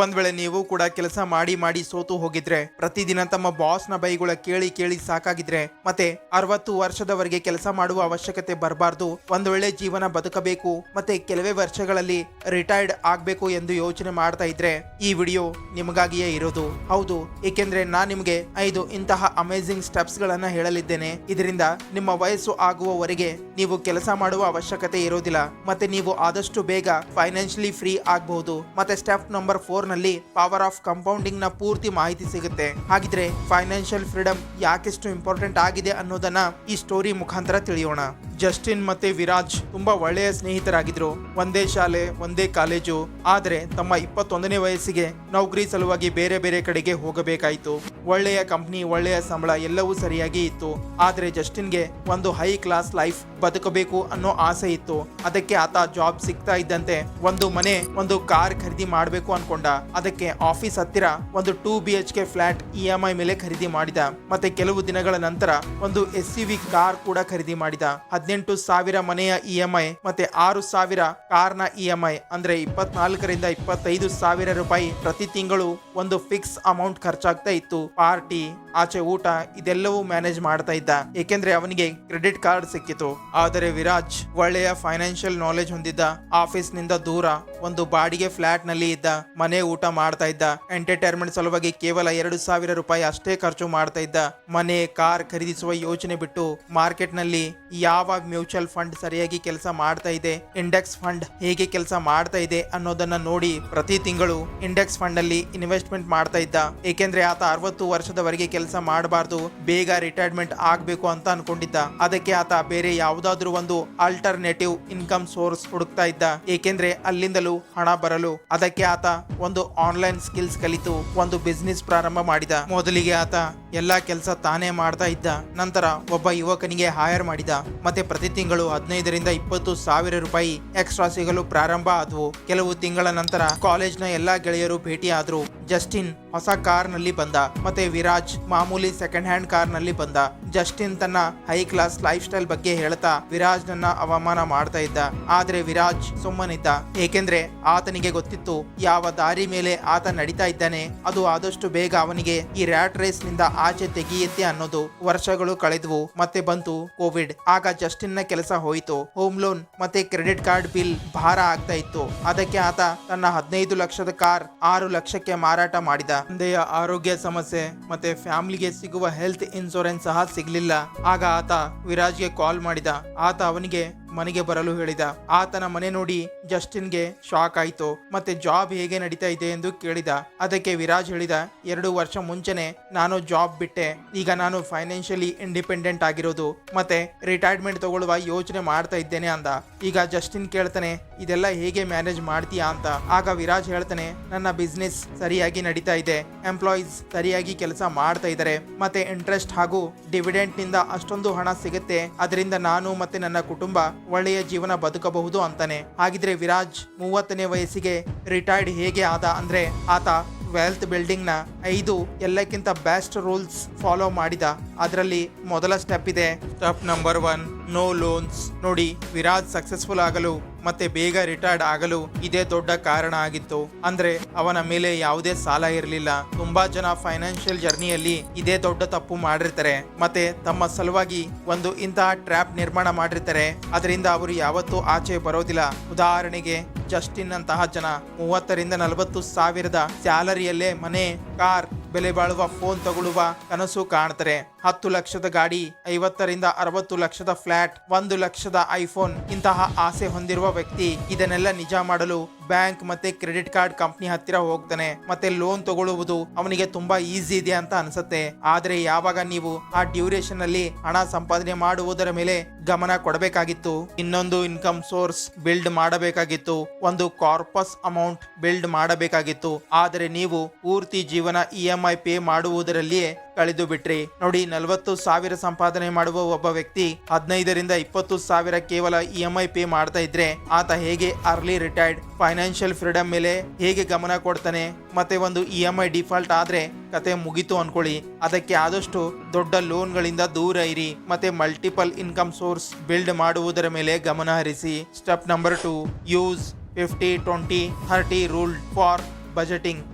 ಒಂದ್ ವೇಳೆ ನೀವು ಕೂಡ ಕೆಲಸ ಮಾಡಿ ಮಾಡಿ ಸೋತು ಹೋಗಿದ್ರೆ, ಪ್ರತಿದಿನ ತಮ್ಮ ಬಾಸ್ ನ ಬೈಗುಳ ಕೇಳಿ ಕೇಳಿ ಸಾಕಾಗಿದ್ರೆ, ಮತ್ತೆ 60 ವರ್ಷದವರೆಗೆ ಕೆಲಸ ಮಾಡುವ ಅವಶ್ಯಕತೆ ಬರಬಾರ್ದು, ಒಂದ್ ವೇಳೆ ಜೀವನ ಬದುಕಬೇಕು ಮತ್ತೆ ಕೆಲವೇ ವರ್ಷಗಳಲ್ಲಿ ರಿಟೈರ್ಡ್ ಆಗ್ಬೇಕು ಎಂದು ಯೋಚನೆ ಮಾಡ್ತಾ ಇದ್ರೆ ಈ ವಿಡಿಯೋ ನಿಮಗಾಗಿಯೇ ಇರೋದು. ಹೌದು, ಏಕೆಂದ್ರೆ ನಾನ್ ನಿಮಗೆ 5 ಇಂತಹ ಅಮೇಜಿಂಗ್ ಸ್ಟೆಪ್ಸ್ ಗಳನ್ನ ಹೇಳಲಿದ್ದೇನೆ. ಇದರಿಂದ ನಿಮ್ಮ ವಯಸ್ಸು ಆಗುವವರೆಗೆ ನೀವು ಕೆಲಸ ಮಾಡುವ ಅವಶ್ಯಕತೆ ಇರೋದಿಲ್ಲ, ಮತ್ತೆ ನೀವು ಆದಷ್ಟು ಬೇಗ ಫೈನಾನ್ಷಿಯಲಿ ಫ್ರೀ ಆಗಬಹುದು. ಮತ್ತೆ ಸ್ಟೆಪ್ ನಂಬರ್ 4 ನಲ್ಲಿ ಪವರ್ ಆಫ್ ಕಂಪೌಂಡಿಂಗ್ ನ ಪೂರ್ತಿ ಮಾಹಿತಿ ಸಿಗುತ್ತೆ. ಹಾಗಿದ್ರೆ ಫೈನಾನ್ಷಿಯಲ್ ಫ್ರೀಡಮ್ ಯಾಕೆಷ್ಟು ಇಂಪಾರ್ಟೆಂಟ್ ಆಗಿದೆ ಅನ್ನೋದನ್ನ ಈ ಸ್ಟೋರಿ ಮುಖಾಂತರ ತಿಳಿಯೋಣ. ಜಸ್ಟಿನ್ ಮತ್ತೆ ವಿರಾಜ್ ತುಂಬಾ ಒಳ್ಳೆಯ ಸ್ನೇಹಿತರಾಗಿದ್ರು. ಒಂದೇ ಶಾಲೆ, ಒಂದೇ ಕಾಲೇಜು. ಆದ್ರೆ ತಮ್ಮ 21ನೇ ವಯಸ್ಸಿಗೆ ನೌಕರಿ ಸಲುವಾಗಿ ಬೇರೆ ಬೇರೆ ಕಡೆಗೆ ಹೋಗಬೇಕಾಯಿತು. ಒಳ್ಳೆಯ ಕಂಪ್ನಿ, ಒಳ್ಳೆಯ ಸಂಬಳ, ಎಲ್ಲವೂ ಸರಿಯಾಗಿ ಇತ್ತು. ಆದ್ರೆ ಜಸ್ಟಿನ್ಗೆ ಒಂದು ಹೈ ಕ್ಲಾಸ್ ಲೈಫ್ ಬದುಕಬೇಕು ಅನ್ನೋ ಆಸೆ ಇತ್ತು. ಅದಕ್ಕೆ ಆತ ಜಾಬ್ ಸಿಗ್ತಾ ಇದ್ದಂತೆ ಒಂದು ಮನೆ, ಒಂದು ಕಾರ್ ಖರೀದಿ ಮಾಡಬೇಕು ಅನ್ಕೊಂಡ. ಅದಕ್ಕೆ ಆಫೀಸ್ ಹತ್ತಿರ ಒಂದು 2 BHK ಫ್ಲಾಟ್ EMI ಮೇಲೆ ಖರೀದಿ ಮಾಡಿದ. ಮತ್ತೆ ಕೆಲವು ದಿನಗಳ ನಂತರ ಒಂದು SUV ಕಾರ್ ಕೂಡ ಖರೀದಿ ಮಾಡಿದ. 18,000 ಮನೆಯ EMI ಮತ್ತೆ 6,000 ಕಾರ್ನ EMI, ಅಂದ್ರೆ 24,000 ರಿಂದ 25,000 ರೂಪಾಯಿ ಪ್ರತಿ ತಿಂಗಳು ಒಂದು ಫಿಕ್ಸ್ ಅಮೌಂಟ್ ಖರ್ಚಾಗ್ತಾ ಇತ್ತು. ಪಾರ್ಟಿ, ಆಚೆ ಊಟ ಇದೆಲ್ಲವೂ ಮ್ಯಾನೇಜ್ ಮಾಡ್ತಾ ಇದ್ದ, ಏಕೆಂದ್ರೆ ಅವನಿಗೆ ಕ್ರೆಡಿಟ್ ಕಾರ್ಡ್ ಸಿಕ್ಕಿತು. ಆದರೆ ವಿರಾಜ್ ಒಳ್ಳೆಯ ಫೈನಾನ್ಷಿಯಲ್ ನಾಲೆಜ್ ಹೊಂದಿದ್ದ. ಆಫೀಸ್ ನಿಂದ ದೂರ ಒಂದು ಬಾಡಿಗೆ ಫ್ಲಾಟ್ ನಲ್ಲಿ ಇದ್ದ. ಮನೆ ಊಟ ಮಾಡ್ತಾ ಇದ್ದ. ಎಂಟರ್ಟೈನ್ಮೆಂಟ್ ಸಲುವಾಗಿ ಕೇವಲ 2,000 ರೂಪಾಯಿ ಅಷ್ಟೇ ಖರ್ಚು ಮಾಡ್ತಾ ಇದ್ದ. ಮನೆ, ಕಾರ್ ಖರೀದಿಸುವ ಯೋಚನೆ ಬಿಟ್ಟು ಮಾರ್ಕೆಟ್ ನಲ್ಲಿ ಯಾವ ಮ್ಯೂಚುವಲ್ ಫಂಡ್ ಸರಿಯಾಗಿ ಕೆಲಸ ಮಾಡ್ತಾ ಇದೆ, ಇಂಡೆಕ್ಸ್ ಫಂಡ್ ಹೇಗೆ ಕೆಲಸ ಮಾಡ್ತಾ ಇದೆ ಅನ್ನೋದನ್ನ ನೋಡಿ ಪ್ರತಿ ತಿಂಗಳು ಇಂಡೆಕ್ಸ್ ಫಂಡ್ ಅಲ್ಲಿ ಇನ್ವೆಸ್ಟ್ಮೆಂಟ್ ಮಾಡ್ತಾ ಇದ್ದ. ಏಕೆಂದ್ರೆ ಆತ 60 ವರ್ಷದವರೆಗೆ ಕೆಲಸ ಮಾಡಬಾರ್ದು, ಬೇಗ ರಿಟೈರ್ಮೆಂಟ್ ಆಗ್ಬೇಕು ಅಂತ ಅನ್ಕೊಂಡಿದ್ದ. ಅದಕ್ಕೆ ಆತ ಬೇರೆ ಯಾವುದಾದ್ರೂ ಒಂದು ಆಲ್ಟರ್ನೇಟಿವ್ ಇನ್ಕಮ್ ಸೋರ್ಸ್ ಹುಡುಕ್ತಾ ಇದ್ದ, ಏಕೆಂದ್ರೆ ಅಲ್ಲಿಂದಲೂ ಹಣ ಬರಲು. ಅದಕ್ಕೆ ಆತ ಒಂದು ಆನ್ಲೈನ್ ಸ್ಕಿಲ್ಸ್ ಕಲಿತು ಒಂದು ಬಿಸ್ನೆಸ್ ಪ್ರಾರಂಭ ಮಾಡಿದ. ಮೊದಲಿಗೆ ಆತ ಎಲ್ಲಾ ಕೆಲಸ ತಾನೇ ಮಾಡ್ತಾ ಇದ್ದ. ನಂತರ ಒಬ್ಬ ಯುವಕನಿಗೆ ಹೈರ್ ಮಾಡಿದ. ಮತ್ತೆ ಪ್ರತಿ ತಿಂಗಳು 15,000 ರಿಂದ 20,000 ರೂಪಾಯಿ ಎಕ್ಸ್ಟ್ರಾ ಸಿಗಲು ಪ್ರಾರಂಭ ಆದವು. ಕೆಲವು ತಿಂಗಳ ನಂತರ ಕಾಲೇಜ್ನ ಎಲ್ಲಾ ಗೆಳೆಯರು ಭೇಟಿ ಆದ್ರು. ಜಸ್ಟಿನ್ ಹೊಸ ಕಾರ್ ನಲ್ಲಿ ಬಂದ, ಮತ್ತೆ ವಿರಾಜ್ ಮಾಮೂಲಿ ಸೆಕೆಂಡ್ ಹ್ಯಾಂಡ್ ಕಾರ್ ನಲ್ಲಿ ಬಂದ. ಜಸ್ಟಿನ್ ತನ್ನ ಹೈ ಕ್ಲಾಸ್ ಲೈಫ್ ಸ್ಟೈಲ್ ಬಗ್ಗೆ ಹೇಳ್ತಾ ವಿರಾಜ್ ನನ್ನ ಅವಮಾನ ಮಾಡ್ತಾ ಇದ್ದ. ಆದ್ರೆ ವಿರಾಜ್ ಸುಮ್ಮನಿದ್ದ, ಏಕೆಂದ್ರೆ ಆತನಿಗೆ ಗೊತ್ತಿತ್ತು ಯಾವ ದಾರಿ ಮೇಲೆ ಆತ ನಡೀತಾ ಇದ್ದಾನೆ ಅದು ಆದಷ್ಟು ಬೇಗ ಅವನಿಗೆ ಈ ರ್ಯಾಟ್ ರೇಸ್ ನಿಂದ ಆಚೆ ತೆಗೆಯುತ್ತೆ ಅನ್ನೋದು. ವರ್ಷಗಳು ಕಳೆದವು, ಮತ್ತೆ ಬಂತು ಕೋವಿಡ್. ಆಗ ಜಸ್ಟಿನ್ ನ ಕೆಲಸ ಹೋಯಿತು. ಹೋಮ್ ಲೋನ್ ಮತ್ತೆ ಕ್ರೆಡಿಟ್ ಕಾರ್ಡ್ ಬಿಲ್ ಭಾರ ಆಗ್ತಾ ಇತ್ತು. ಅದಕ್ಕೆ ಆತ ತನ್ನ 15 ಲಕ್ಷದ ಕಾರ್ 6 ಲಕ್ಷಕ್ಕೆ ಮಾರಾಟ ಮಾಡಿದ. ತಂದೆಯ ಆರೋಗ್ಯ ಸಮಸ್ಯೆ ಮತ್ತೆ ಫ್ಯಾಮಿಲಿಗೆ ಸಿಗುವ ಹೆಲ್ತ್ ಇನ್ಶೂರೆನ್ಸ್ ಸಹ ಸಿಗ್ಲಿಲ್ಲ. ಆಗ ಆತ ವಿರಾಜ್ಗೆ ಕಾಲ್ ಮಾಡಿದ. ಆತ ಅವನಿಗೆ ಮನೆಗೆ ಬರಲು ಹೇಳಿದ. ಆತನ ಮನೆ ನೋಡಿ ಜಸ್ಟಿನ್ಗೆ ಶಾಕ್ ಆಯ್ತು. ಮತ್ತೆ ಜಾಬ್ ಹೇಗೆ ನಡೀತಾ ಇದೆ ಎಂದು ಕೇಳಿದ. ಅದಕ್ಕೆ ವಿರಾಜ್ ಹೇಳಿದ, 2 ವರ್ಷ ಮುಂಚೆನೆ ನಾನು ಜಾಬ್ ಬಿಟ್ಟೆ. ಈಗ ನಾನು ಫೈನಾನ್ಷಿಯಲಿ ಇಂಡಿಪೆಂಡೆಂಟ್ ಆಗಿರೋದು ಮತ್ತೆ ರಿಟೈರ್ಮೆಂಟ್ ತಗೊಳ್ಳುವ ಯೋಚನೆ ಮಾಡ್ತಾ ಇದ್ದೇನೆ ಅಂದ. ಈಗ ಜಸ್ಟಿನ್ ಕೇಳ್ತಾನೆ, ಇದೆಲ್ಲ ಹೇಗೆ ಮ್ಯಾನೇಜ್ ಮಾಡ್ತೀಯಾ ಅಂತ. ಆಗ ವಿರಾಜ್ ಹೇಳ್ತಾನೆ, ನನ್ನ ಬಿಸ್ನೆಸ್ ಸರಿಯಾಗಿ ನಡೀತಾ ಇದೆ, ಎಂಪ್ಲಾಯೀಸ್ ಸರಿಯಾಗಿ ಕೆಲಸ ಮಾಡ್ತಾ ಇದ್ದಾರೆ, ಮತ್ತೆ ಇಂಟ್ರೆಸ್ಟ್ ಹಾಗೂ ಡಿವಿಡೆಂಟ್ ನಿಂದ ಅಷ್ಟೊಂದು ಹಣ ಸಿಗುತ್ತೆ. ಅದರಿಂದ ನಾನು ಮತ್ತೆ ನನ್ನ ಕುಟುಂಬ ಒಳ್ಳೆಯ ಜೀವನ ಬದುಕಬಹುದು ಅಂತಾನೆ. ಹಾಗಿದ್ರೆ ವಿರಾಜ್ 30ನೇ ವಯಸ್ಸಿಗೆ ರಿಟೈರ್ಡ್ ಹೇಗೆ ಆದ ಅಂದ್ರೆ ಆತ ವೆಲ್ತ್ ಬಿಲ್ಡಿಂಗ್ ನ 5 ಎಲ್ಲಕ್ಕಿಂತ ಬೆಸ್ಟ್ ರೂಲ್ಸ್ ಫಾಲೋ ಮಾಡಿದ. ಅದರಲ್ಲಿ ಮೊದಲ ಸ್ಟೆಪ್ ಇದೆ, ಸ್ಟೆಪ್ ನಂಬರ್ 1, ನೋ ಲೋನ್ಸ್. ನೋಡಿ, ವಿರಾಜ್ ಸಕ್ಸಸ್ಫುಲ್ ಆಗಲು ಮತ್ತೆ ಬೇಗ ರಿಟೈರ್ಡ್ ಆಗಲು ಇದೇ ದೊಡ್ಡ ಕಾರಣ ಆಗಿತ್ತು. ಅಂದ್ರೆ ಅವನ ಮೇಲೆ ಯಾವುದೇ ಸಾಲ ಇರಲಿಲ್ಲ. ತುಂಬಾ ಜನ ಫೈನಾನ್ಷಿಯಲ್ ಜರ್ನಿಯಲ್ಲಿ ಇದೇ ದೊಡ್ಡ ತಪ್ಪು ಮಾಡಿರ್ತಾರೆ, ಮತ್ತೆ ತಮ್ಮ ಸಲುವಾಗಿ ಒಂದು ಇಂತಹ ಟ್ರ್ಯಾಪ್ ನಿರ್ಮಾಣ ಮಾಡಿರ್ತಾರೆ. ಅದರಿಂದ ಅವರು ಯಾವತ್ತೂ ಆಚೆ ಬರೋದಿಲ್ಲ. ಉದಾಹರಣೆಗೆ ಜಸ್ಟಿನ್ ಅಂತಹ ಜನ 30 ರಿಂದ 40 ಸಾವಿರದ ಸ್ಯಾಲರಿಯಲ್ಲೇ ಮನೆ, ಕಾರ್, ಬೆಲೆ ಬಾಳುವ ಫೋನ್ ತಗೊಳ್ಳುವ ಕನಸು ಕಾಣ್ತಾರೆ. 10 ಲಕ್ಷದ ಗಾಡಿ, 50 ರಿಂದ 60 ಲಕ್ಷದ ಫ್ಲಾಟ್, 1 ಲಕ್ಷದ ಐಫೋನ್, ಇಂತಹ ಆಸೆ ಹೊಂದಿರುವ ವ್ಯಕ್ತಿ ಇದನ್ನೆಲ್ಲ ನಿಜ ಮಾಡಲು ಬ್ಯಾಂಕ್ ಮತ್ತೆ ಕ್ರೆಡಿಟ್ ಕಾರ್ಡ್ ಕಂಪ್ನಿ ಹತ್ತಿರ ಹೋಗ್ತಾನೆ. ಮತ್ತೆ ಲೋನ್ ತಗೊಳ್ಳುವುದು ಅವನಿಗೆ ತುಂಬಾ ಈಸಿ ಇದೆ ಅಂತ ಅನ್ಸುತ್ತೆ. ಆದ್ರೆ ಯಾವಾಗ ನೀವು ಆ ಡ್ಯೂರೇಷನ್ ಅಲ್ಲಿ ಹಣ ಸಂಪಾದನೆ ಮಾಡುವುದರ ಮೇಲೆ ಗಮನ ಕೊಡಬೇಕಾಗಿತ್ತು, ಇನ್ನೊಂದು ಇನ್ಕಮ್ ಸೋರ್ಸ್ ಬಿಲ್ಡ್ ಮಾಡಬೇಕಾಗಿತ್ತು, ಒಂದು ಕಾರ್ಪಸ್ ಅಮೌಂಟ್ ಬಿಲ್ಡ್ ಮಾಡಬೇಕಾಗಿತ್ತು. ಆದರೆ ನೀವು ಪೂರ್ತಿ ಜೀವನ EMI ಪೇ ಮಾಡುವುದರಲ್ಲಿಯೇ ಕಳೆದು ಬಿಟ್ರಿ. ನೋಡಿ, 40,000 ಸಂಪಾದನೆ ಮಾಡುವ ಒಬ್ಬ ವ್ಯಕ್ತಿ 15 ರಿಂದ 20,000 ಕೇವಲ EMI ಪೇ ಮಾಡ್ತಾ ಇದ್ರೆ ಆತ ಹೇಗೆ ಅರ್ಲಿ ರಿಟೈರ್ಡ್, ಫೈನಾನ್ಷಿಯಲ್ ಫ್ರೀಡಮ್ ಮೇಲೆ ಹೇಗೆ ಗಮನ ಕೊಡ್ತಾನೆ? ಮತ್ತೆ ಒಂದು EMI ಡಿಫಾಲ್ಟ್ ಆದ್ರೆ ಕತೆ ಮುಗಿತು ಅನ್ಕೊಳ್ಳಿ. ಅದಕ್ಕೆ ಆದಷ್ಟು ದೊಡ್ಡ ಲೋನ್ಗಳಿಂದ ದೂರ ಇರಿ, ಮತ್ತೆ ಮಲ್ಟಿಪಲ್ ಇನ್ಕಮ್ ಸೋರ್ಸ್ ಬಿಲ್ಡ್ ಮಾಡುವುದರ ಮೇಲೆ ಗಮನ ಹರಿಸಿ. Step number 2, use 50-20-30 rule for budgeting.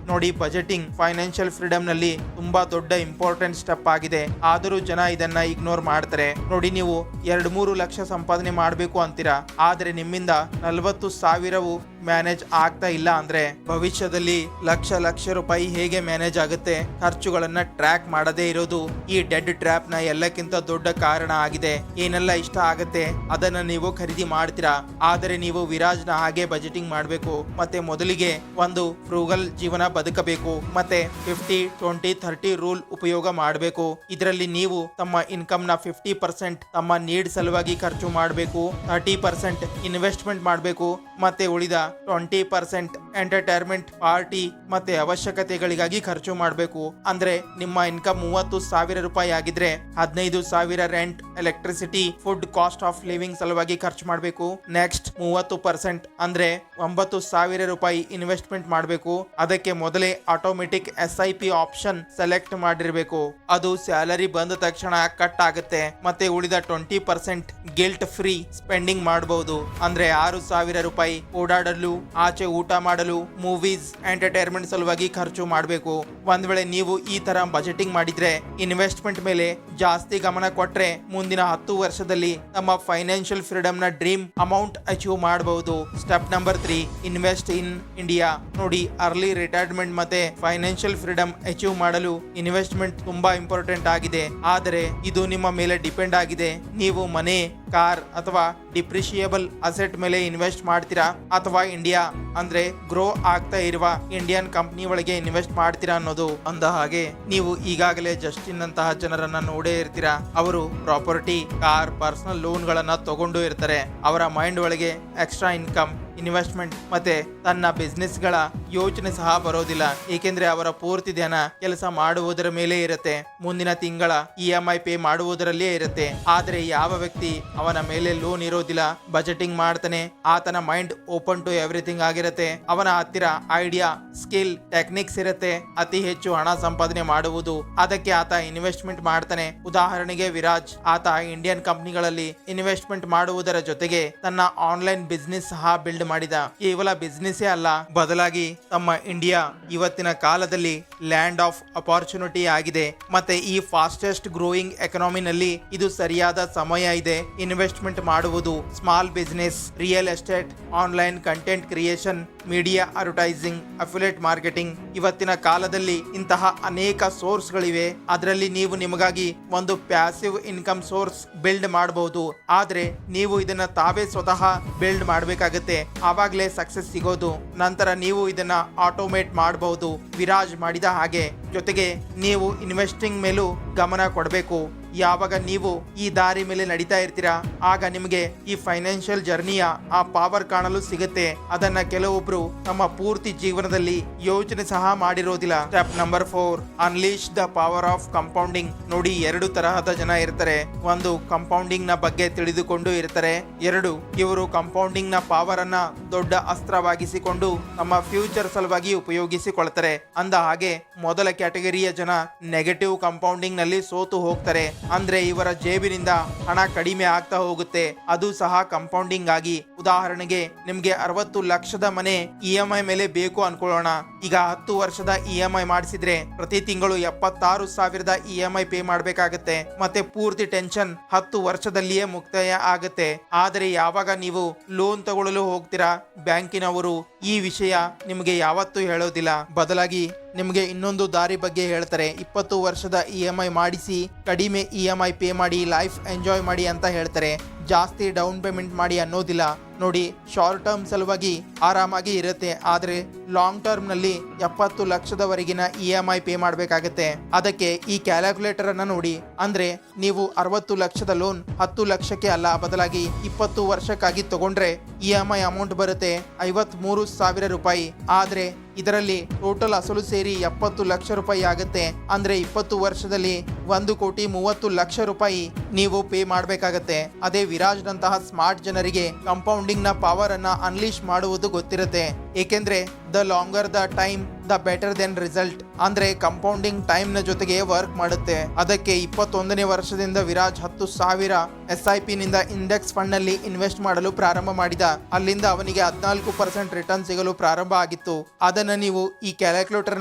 ನೋಡಿ, ಬಜೆಟಿಂಗ್ ಫೈನಾನ್ಷಿಯಲ್ ಫ್ರೀಡಮ್ ನಲ್ಲಿ ತುಂಬಾ ದೊಡ್ಡ ಇಂಪಾರ್ಟೆಂಟ್ ಸ್ಟೆಪ್ ಆಗಿದೆ. ಆದರೂ ಜನ ಇದನ್ನ ಇಗ್ನೋರ್ ಮಾಡ್ತಾರೆ. ನೋಡಿ, ನೀವು 2-3 ಲಕ್ಷ ಸಂಪಾದನೆ ಮಾಡಬೇಕು ಅಂತೀರಾ, ಆದ್ರೆ ನಿಮ್ಮಿಂದ 40,000ವು ಮ್ಯಾನೇಜ್ ಆಗ್ತಾ ಇಲ್ಲ ಅಂದ್ರೆ ಭವಿಷ್ಯದಲ್ಲಿ ಲಕ್ಷ ರೂಪಾಯಿ ಹೇಗೆ ಮ್ಯಾನೇಜ್ ಆಗುತ್ತೆ? ಖರ್ಚುಗಳನ್ನ ಟ್ರ್ಯಾಕ್ ಮಾಡದೇ ಇರೋದು ಈ ಡೆಡ್ ಟ್ರ್ಯಾಪ್ ನ ಎಲ್ಲಕ್ಕಿಂತ ದೊಡ್ಡ ಕಾರಣ ಆಗಿದೆ. ಏನೆಲ್ಲ ಇಷ್ಟ ಆಗತ್ತೆ ಅದನ್ನ ನೀವು ಖರೀದಿ ಮಾಡ್ತೀರಾ, ಆದರೆ ನೀವು ವಿರಾಜ್ನ ಹಾಗೆ ಬಜೆಟಿಂಗ್ ಮಾಡಬೇಕು. ಮತ್ತೆ ಮೊದಲಿಗೆ ಒಂದು ಫ್ರೂಗಲ್ ಜೀವನ ಬದುಕಬೇಕು. ಮತ್ತೆ 50-20-30 ರೂಲ್ ಉಪಯೋಗ ಮಾಡಬೇಕು. ಇದರಲ್ಲಿ ನೀವು ತಮ್ಮ ಇನ್ಕಮ್ ನ 50% ತಮ್ಮ ನೀಡ್ ಸಲುವಾಗಿ ಖರ್ಚು ಮಾಡಬೇಕು, 30% ಇನ್ವೆಸ್ಟ್ಮೆಂಟ್ ಮಾಡಬೇಕು, ಮತ್ತೆ ಉಳಿದ 20% ಎಂಟರ್ಟೈನ್ಮೆಂಟ್, ಪಾರ್ಟಿ ಮತ್ತೆ ಅವಶ್ಯಕತೆಗಳಿಗಾಗಿ ಖರ್ಚು ಮಾಡಬೇಕು. ಅಂದ್ರೆ ನಿಮ್ಮ ಇನ್ಕಮ್ 30,000 ರೂಪಾಯಿ ಆಗಿದ್ರೆ 15,000 rent, electricity, food, cost of living ಸಲುವಾಗಿ ಖರ್ಚು ಮಾಡಬೇಕು. ನೆಕ್ಸ್ಟ್ 30% ಅಂದ್ರೆ 9,000 ರೂಪಾಯಿ ಇನ್ವೆಸ್ಟ್ಮೆಂಟ್ ಮಾಡಬೇಕು. ಅದಕ್ಕೆ ಮೊದಲೇ ಆಟೋಮೆಟಿಕ್ SIP ಆಪ್ಷನ್ ಸೆಲೆಕ್ಟ್ ಮಾಡಿರಬೇಕು. ಅದು ಸ್ಯಾಲರಿ ಬಂದ ತಕ್ಷಣ ಕಟ್ ಆಗುತ್ತೆ. ಮತ್ತೆ ಉಳಿದ 20% ಗಿಲ್ಟ್ ಫ್ರೀ ಸ್ಪೆಂಡಿಂಗ್ ಮಾಡಬಹುದು. ಅಂದ್ರೆ 6,000 ರೂಪಾಯಿ ಓಡಾಡಲು, ಆಚೆ ಊಟ ಮಾಡಲು, ಮೂವೀಸ್, ಎಂಟರ್ಟೈನ್ಮೆಂಟ್ ಸಲುವಾಗಿ ಖರ್ಚು ಮಾಡಬೇಕು. ಒಂದ್ ವೇಳೆ ನೀವು ಈ ತರ ಬಜೆಟಿಂಗ್ ಮಾಡಿದ್ರೆ, ಇನ್ವೆಸ್ಟ್ಮೆಂಟ್ ಮೇಲೆ ಜಾಸ್ತಿ ಗಮನ ಕೊಟ್ರೆ ಮುಂದಿನ 10 ವರ್ಷದಲ್ಲಿ ತಮ್ಮ ಫೈನಾನ್ಷಿಯಲ್ ಫ್ರೀಡಮ್ ನ ಡ್ರೀಮ್ ಅಮೌಂಟ್ ಅಚೀವ್ ಮಾಡಬಹುದು. Step number 3, invest in India. ನೋಡಿ, ಅರ್ಲಿ ರಿಟೈರ್ಮೆಂಟ್ ಮತ್ತೆ ಫೈನಾನ್ಷಿಯಲ್ ಫ್ರೀಡಮ್ ಅಚೀವ್ ಮಾಡಲು ಇನ್ವೆಸ್ಟ್ಮೆಂಟ್ ತುಂಬಾ ಇಂಪಾರ್ಟೆಂಟ್ ಆಗಿದೆ. ಆದರೆ ಇದು ನಿಮ್ಮ ಮೇಲೆ ಡಿಪೆಂಡ್ ಆಗಿದೆ. ನೀವು ಮನೆ, ಕಾರ್ ಅಥವಾ ಡಿಪ್ರಿಷಿಯೇಬಲ್ ಅಸೆಟ್ ಮೇಲೆ ಇನ್ವೆಸ್ಟ್ ಮಾಡ್ತೀರಾ, ಅಥವಾ ಇಂಡಿಯಾ ಅಂದ್ರೆ ಗ್ರೋ ಆಗ್ತಾ ಇರುವ ಇಂಡಿಯನ್ ಕಂಪನಿ ಒಳಗೆ ಇನ್ವೆಸ್ಟ್ ಮಾಡ್ತೀರಾ ಅನ್ನೋದು. ಅಂದ ಹಾಗೆ ನೀವು ಈಗಾಗಲೇ ಜಸ್ಟಿನ್ ಅಂತಹ ಜನರನ್ನ ನೋಡೇ ಇರ್ತೀರಾ. ಅವರು ಪ್ರಾಪರ್ಟಿ, ಕಾರ್, ಪರ್ಸನಲ್ ಲೋನ್ ಗಳನ್ನ ತಗೊಂಡು ಇರ್ತಾರೆ. ಅವರ ಮೈಂಡ್ ಒಳಗೆ ಎಕ್ಸ್ಟ್ರಾ ಇನ್ಕಮ್, ಇನ್ವೆಸ್ಟ್ಮೆಂಟ್ ಮತ್ತೆ ತನ್ನ ಬಿಸ್ನೆಸ್ ಗಳ ಯೋಚನೆ ಸಹ ಬರೋದಿಲ್ಲ. ಏಕೆಂದ್ರೆ ಅವರ ಪೂರ್ತಿ ಧ್ಯಾನ ಕೆಲಸ ಮಾಡುವುದರ ಮೇಲೆ ಇರುತ್ತೆ, ಮುಂದಿನ ತಿಂಗಳ EMI ಪೇ ಮಾಡುವುದರಲ್ಲೇ ಇರುತ್ತೆ. ಆದ್ರೆ ಯಾವ ವ್ಯಕ್ತಿ ಅವನ ಮೇಲೆ ಲೋನ್ ಇರೋದಿಲ್ಲ, ಬಜೆಟಿಂಗ್ ಮಾಡ್ತಾನೆ, ಆತನ ಮೈಂಡ್ ಓಪನ್ ಟು ಎವ್ರಿಥಿಂಗ್ ಆಗಿರುತ್ತೆ. ಅವನ ಹತ್ತಿರ ಐಡಿಯಾ, ಸ್ಕಿಲ್, ಟೆಕ್ನಿಕ್ಸ್ ಇರುತ್ತೆ. ಅತಿ ಹೆಚ್ಚು ಹಣ ಸಂಪಾದನೆ ಮಾಡುವುದು, ಅದಕ್ಕೆ ಆತ ಇನ್ವೆಸ್ಟ್ಮೆಂಟ್ ಮಾಡ್ತಾನೆ. ಉದಾಹರಣೆಗೆ ವಿರಾಜ್, ಆತ ಇಂಡಿಯನ್ ಕಂಪನಿಗಳಲ್ಲಿ ಇನ್ವೆಸ್ಟ್ಮೆಂಟ್ ಮಾಡುವುದರ ಜೊತೆಗೆ ತನ್ನ ಆನ್ಲೈನ್ ಬಿಸ್ನೆಸ್ ಸಹ ಬಿಲ್ಡ್ ಮಾಡಿದ. ಕೇವಲ ಬಿಸ್ನೆಸ್ ಅಲ್ಲ, ಬದಲಾಗಿ ತಮ್ಮ ಇಂಡಿಯಾ ಇವತ್ತಿನ ಕಾಲದಲ್ಲಿ ಲ್ಯಾಂಡ್ ಆಫ್ ಅಪಾರ್ಚುನಿಟಿ ಆಗಿದೆ. ಮತ್ತೆ ಈ ಫಾಸ್ಟೆಸ್ಟ್ ಗ್ರೋಯಿಂಗ್ ಎಕನಾಮಿನಲ್ಲಿ ಇದು ಸರಿಯಾದ ಸಮಯ ಇದೆ ಇನ್ವೆಸ್ಟ್ಮೆಂಟ್ ಮಾಡುವುದು. Small business, real estate, online content creation, media advertising, affiliate marketing. ಇವತ್ತಿನ ಕಾಲದಲ್ಲಿ ಇಂತಹ ಅನೇಕ ಸೋರ್ಸ್ ಗಳಿವೆ. ಅದರಲ್ಲಿ ನೀವು ನಿಮಗಾಗಿ ಒಂದು ಪ್ಯಾಸಿವ್ ಇನ್ಕಮ್ ಸೋರ್ಸ್ ಬಿಲ್ಡ್ ಮಾಡಬಹುದು. ಆದ್ರೆ ನೀವು ಇದನ್ನ ತಾವೇ ಸ್ವತಃ ಬಿಲ್ಡ್ ಮಾಡಬೇಕಾಗತ್ತೆ, ಆವಾಗಲೇ ಸಕ್ಸಸ್ ಸಿಗೋದು. ನಂತರ ನೀವು ಇದನ್ನ ಆಟೋಮೇಟ್ ಮಾಡಬಹುದು, ವಿರಾಜ್ ಮಾಡಿದ ಹಾಗೆ. ಜೊತೆಗೆ ನೀವು ಇನ್ವೆಸ್ಟಿಂಗ್ ಮೇಲೂ ಗಮನ ಕೊಡಬೇಕು. ಯಾವಾಗ ನೀವು ಈ ದಾರಿ ಮೇಲೆ ನಡೀತಾ ಇರ್ತೀರಾ, ಆಗ ನಿಮಗೆ ಈ ಫೈನಾನ್ಷಿಯಲ್ ಜರ್ನಿಯ ಆ ಪವರ್ ಕಾಣಲು ಸಿಗುತ್ತೆ. ಅದನ್ನ ಕೆಲವೊಬ್ರು ತಮ್ಮ ಪೂರ್ತಿ ಜೀವನದಲ್ಲಿ ಯೋಚನೆ ಸಹ ಮಾಡಿರೋದಿಲ್ಲ. Step number 4, unleash the power of compounding. ನೋಡಿ, 2 ತರಹದ ಜನ ಇರ್ತಾರೆ. ಒಂದು, ಕಂಪೌಂಡಿಂಗ್ ನ ಬಗ್ಗೆ ತಿಳಿದುಕೊಂಡು ಇರ್ತಾರೆ. 2, ಇವರು ಕಂಪೌಂಡಿಂಗ್ ನ ಪವರ್ ಅನ್ನ ದೊಡ್ಡ ಅಸ್ತ್ರವಾಗಿಸಿಕೊಂಡು ತಮ್ಮ ಫ್ಯೂಚರ್ ಸಲುವಾಗಿ ಉಪಯೋಗಿಸಿಕೊಳ್ತಾರೆ. ಅಂದ ಹಾಗೆ ಮೊದಲ ಕ್ಯಾಟಗರಿಯ ಜನ ನೆಗೆಟಿವ್ ಕಂಪೌಂಡಿಂಗ್ ನಲ್ಲಿ ಸೋತು ಹೋಗ್ತಾರೆ. ಅಂದ್ರೆ ಇವರ ಜೇಬಿನಿಂದ ಹಣ ಕಡಿಮೆ ಆಗ್ತಾ ಹೋಗುತ್ತೆ, ಅದು ಸಹ ಕಂಪೌಂಡಿಂಗ್ ಆಗಿ. ಉದಾಹರಣೆಗೆ, ನಿಮ್ಗೆ 60 ಲಕ್ಷದ ಮನೆ EMI ಮೇಲೆ ಬೇಕು ಅನ್ಕೊಳ್ಳೋಣ. ಈಗ 10 ವರ್ಷದ EMI ಮಾಡಿಸಿದ್ರೆ ಪ್ರತಿ ತಿಂಗಳು 76,000 EMI ಪೇ ಮಾಡ್ಬೇಕಾಗತ್ತೆ. ಮತ್ತೆ ಪೂರ್ತಿ ಟೆನ್ಷನ್ 10 ವರ್ಷದಲ್ಲಿಯೇ ಮುಕ್ತಾಯ ಆಗುತ್ತೆ. ಆದರೆ ಯಾವಾಗ ನೀವು ಲೋನ್ ತಗೊಳ್ಳಲು ಹೋಗ್ತೀರಾ, ಬ್ಯಾಂಕಿನವರು ಈ ವಿಷಯ ನಿಮಗೆ ಯಾವತ್ತೂ ಹೇಳೋದಿಲ್ಲ. ಬದಲಾಗಿ ನಿಮಗೆ ಇನ್ನೊಂದು ದಾರಿ ಬಗ್ಗೆ ಹೇಳ್ತಾರೆ. 20 ವರ್ಷದ EMI ಮಾಡಿಸಿ, ಕಡಿಮೆ EMI ಪೇ ಮಾಡಿ, ಲೈಫ್ ಎಂಜಾಯ್ ಮಾಡಿ ಅಂತ ಹೇಳ್ತಾರೆ. ಜಾಸ್ತಿ ಡೌನ್ ಪೇಮೆಂಟ್ ಮಾಡಿ ಅನ್ನೋದಿಲ್ಲ. ನೋಡಿ, ಶಾರ್ಟ್ ಟರ್ಮ್ ಸಲುವಾಗಿ ಆರಾಮಾಗಿ ಇರುತ್ತೆ, ಆದ್ರೆ ಲಾಂಗ್ ಟರ್ಮ್ ನಲ್ಲಿ 70 ಲಕ್ಷದವರೆಗಿನ EMI ಪೇ ಮಾಡಬೇಕಾಗತ್ತೆ. ಅದಕ್ಕೆ ಈ ಕ್ಯಾಲ್ಕುಲೇಟರ್ ಅನ್ನ ನೋಡಿ. ಅಂದ್ರೆ ನೀವು 60 ಲಕ್ಷದ ಲೋನ್ 10 ಲಕ್ಷಕ್ಕೆ ಅಲ್ಲ, ಬದಲಾಗಿ 20 ವರ್ಷಕ್ಕಾಗಿ ತಗೊಂಡ್ರೆ EMI ಅಮೌಂಟ್ ಬರುತ್ತೆ 53,000 ರೂಪಾಯಿ. ಆದ್ರೆ ಇದರಲ್ಲಿ ಟೋಟಲ್ ಅಸಲು ಸೇರಿ 70 ಲಕ್ಷ ರೂಪಾಯಿ ಆಗುತ್ತೆ. ಅಂದ್ರೆ 20 ವರ್ಷದಲ್ಲಿ 1,30,00,000 ರೂಪಾಯಿ ನೀವು ಪೇ ಮಾಡಬೇಕಾಗತ್ತೆ. ಅದೇ ವಿರಾಜ್ ನಂತಹ ಸ್ಮಾರ್ಟ್ ಜನರಿಗೆ ಕಂಪೌಂಡಿಂಗ್ ನ ಪವರ್ ಅನ್ನ ಅನ್ಲೀಶ್ ಮಾಡುವುದು ಗೊತ್ತಿರುತ್ತೆ. ಏಕೆಂದ್ರೆ the longer the time the better then result. ಅಂದ್ರೆ ಕಂಪೌಂಡಿಂಗ್ ಟೈಮ್ ನ ಜೊತೆಗೆ ವರ್ಕ್ ಮಾಡುತ್ತೆ. ಅದಕ್ಕೆ 21ನೇ ವರ್ಷದಿಂದ ವಿರಾಜ್ 10,000 SIP ನಿಂದ ಇಂಡೆಕ್ಸ್ ಫಂಡ್ ನಲ್ಲಿ ಇನ್ವೆಸ್ಟ್ ಮಾಡಲು ಪ್ರಾರಂಭ ಮಾಡಿದ. ಅಲ್ಲಿಂದ ಅವನಿಗೆ 14% ರಿಟರ್ನ್ ಸಿಗಲು ಪ್ರಾರಂಭ ಆಗಿತ್ತು. ಅದನ್ನ ನೀವು ಈ ಕ್ಯಾಲ್ಕುಲೇಟರ್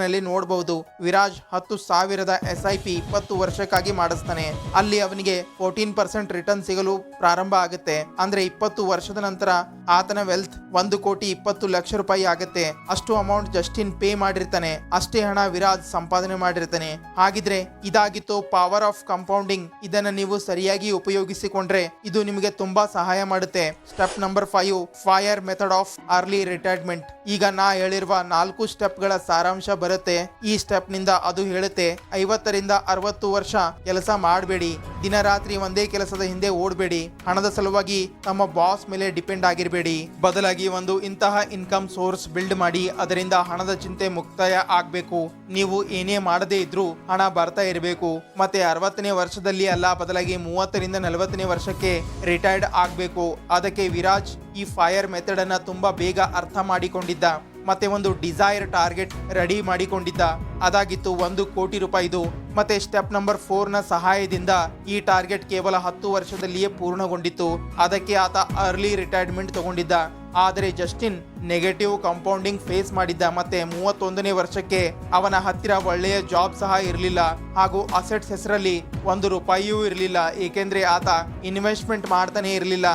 ನಲ್ಲಿ ನೋಡಬಹುದು. ವಿರಾಜ್ 10,000 SIP 20 ವರ್ಷಕ್ಕಾಗಿ ಮಾಡಿಸ್ತಾನೆ. ಅಲ್ಲಿ ಅವನಿಗೆ 14% ರಿಟರ್ನ್ ಸಿಗಲು ಪ್ರಾರಂಭ ಆಗುತ್ತೆ. ಅಂದ್ರೆ 20 ವರ್ಷದ ನಂತರ ಆತನ ವೆಲ್ತ್ 1,20,00,000 ರೂಪಾಯಿ ಆಗುತ್ತೆ. ಅಷ್ಟು ಅಮೌಂಟ್ ಜಸ್ಟಿನ್ ಪೇ ಮಾಡಿರ್ತಾನೆ. ಅಷ್ಟೇ ಹಣ ವಿರಾಜ್ ಸಂಪಾದನೆ ಮಾಡಿರ್ತಾನೆ. ಹಾಗಿದ್ರೆ ಇದಾಗಿತ್ತು ಪವರ್ ಆಫ್ ಕಂಪೌಂಡಿಂಗ್. ಇದನ್ನ ನೀವು ಸರಿಯಾಗಿ ಉಪಯೋಗಿಸಿಕೊಂಡ್ರೆ ಇದು ನಿಮಗೆ ತುಂಬಾ ಸಹಾಯ ಮಾಡುತ್ತೆ. Step number 5, fire method of early retirement. ಈಗ ನಾ ಹೇಳಿರುವ 4 ಸ್ಟೆಪ್ಗಳ ಸಾರಾಂಶ ಬರುತ್ತೆ. ಈ ಸ್ಟೆಪ್ ನಿಂದ ಅದು ಹೇಳುತ್ತೆ 50 ರಿಂದ 60 ವರ್ಷ ಕೆಲಸ ಮಾಡಬೇಡಿ. ದಿನ ರಾತ್ರಿ ಒಂದೇ ಕೆಲಸದ ಹಿಂದೆ ಓಡಬೇಡಿ. ಹಣದ ಸಲುವಾಗಿ ತಮ್ಮ ಬಾಸ್ ಮೇಲೆ ಡಿಪೆಂಡ್ ಆಗಿರಬೇಡಿ. ಬದಲಾಗಿ ಒಂದು ಇಂತಹ ಇನ್ಕಮ್ ಸೋರ್ಸ್ ಬಿಲ್ಡ್ ಮಾಡಿ ಅದರಿಂದ ಹಣದ ಚಿಂತೆ ಮುಕ್ತಾಯ ಆಗ್ಬೇಕು. ನೀವು ಏನೇ ಮಾಡದೇ ಇದ್ರೂ ಹಣ ಬರ್ತಾ ಇರಬೇಕು. ಮತ್ತೆ 60ನೇ ವರ್ಷದಲ್ಲಿ ಅಲ್ಲ, ಬದಲಾಗಿ 30 ರಿಂದ 40ನೇ ವರ್ಷಕ್ಕೆ ರಿಟೈರ್ಡ್ ಆಗ್ಬೇಕು. ಅದಕ್ಕೆ ವಿರಾಜ್ ಈ ಫೈರ್ ಮೆಥಡ್ ಅನ್ನ ತುಂಬಾ ಬೇಗ ಅರ್ಥ ಮಾಡಿಕೊಂಡಿದ್ದ. ಮತ್ತೆ ಒಂದು ಡಿಸೈರ್ ಟಾರ್ಗೆಟ್ ರೆಡಿ ಮಾಡಿಕೊಂಡಿದ್ದ. ಅದಾಗಿತ್ತು 1 ಕೋಟಿ ರೂಪಾಯಿದು. ಮತ್ತೆ ಸ್ಟೆಪ್ ನಂಬರ್ 4 ನ ಸಹಾಯದಿಂದ ಈ ಟಾರ್ಗೆಟ್ ಕೇವಲ 10 ವರ್ಷದಲ್ಲಿಯೇ ಪೂರ್ಣಗೊಂಡಿತ್ತು. ಅದಕ್ಕೆ ಆತ ಅರ್ಲಿ ರಿಟೈರ್ಮೆಂಟ್ ತಗೊಂಡಿದ್ದ. ಆದರೆ ಜಸ್ಟಿನ್ ನೆಗೆಟಿವ್ ಕಂಪೌಂಡಿಂಗ್ ಫೇಸ್ ಮಾಡಿದ್ದ. ಮತ್ತೆ 31ನೇ ವರ್ಷಕ್ಕೆ ಅವನ ಹತ್ತಿರ ಒಳ್ಳೆಯ ಜಾಬ್ ಸಹ ಇರಲಿಲ್ಲ ಹಾಗೂ ಅಸೆಟ್ಸ್ ಹೆಸರಲ್ಲಿ 1 ರೂಪಾಯಿಯೂ ಇರಲಿಲ್ಲ. ಏಕೆಂದ್ರೆ ಆತ ಇನ್ವೆಸ್ಟ್ಮೆಂಟ್ ಮಾಡ್ತಾನೆ ಇರಲಿಲ್ಲ.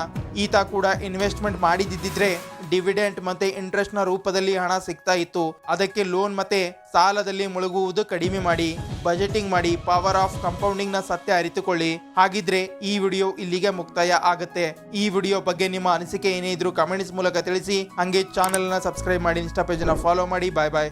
ಈತ ಕೂಡ ಇನ್ವೆಸ್ಟ್ಮೆಂಟ್ ಮಾಡಿದ್ದಿದ್ರೆ ಡಿವಿಡೆಂಟ್ ಮತ್ತೆ ಇಂಟ್ರೆಸ್ಟ್ ನ ರೂಪದಲ್ಲಿ ಹಣ ಸಿಗ್ತಾ ಇತ್ತು. ಅದಕ್ಕೆ ಲೋನ್ ಮತ್ತೆ ಸಾಲದಲ್ಲಿ ಮುಳುಗುವುದು ಕಡಿಮೆ ಮಾಡಿ, ಬಜೆಟಿಂಗ್ ಮಾಡಿ, ಪವರ್ ಆಫ್ ಕಂಪೌಂಡಿಂಗ್ ನ ಸತ್ಯ ಅರಿತುಕೊಳ್ಳಿ. ಹಾಗಿದ್ರೆ ಈ ವಿಡಿಯೋ ಇಲ್ಲಿಗೆ ಮುಕ್ತಾಯ ಆಗುತ್ತೆ. ಈ ವಿಡಿಯೋ ಬಗ್ಗೆ ನಿಮ್ಮ ಅನಿಸಿಕೆ ಏನೇ ಇದ್ರೂ ಕಮೆಂಟ್ಸ್ ಮೂಲಕ ತಿಳಿಸಿ. ಹಂಗೆ ಚಾನೆಲ್ ನ ಸಬ್ಸ್ಕ್ರೈಬ್ ಮಾಡಿ, ಇನ್ಸ್ಟಾ ಪೇಜ್ ನ ಫಾಲೋ ಮಾಡಿ. ಬಾಯ್ ಬಾಯ್.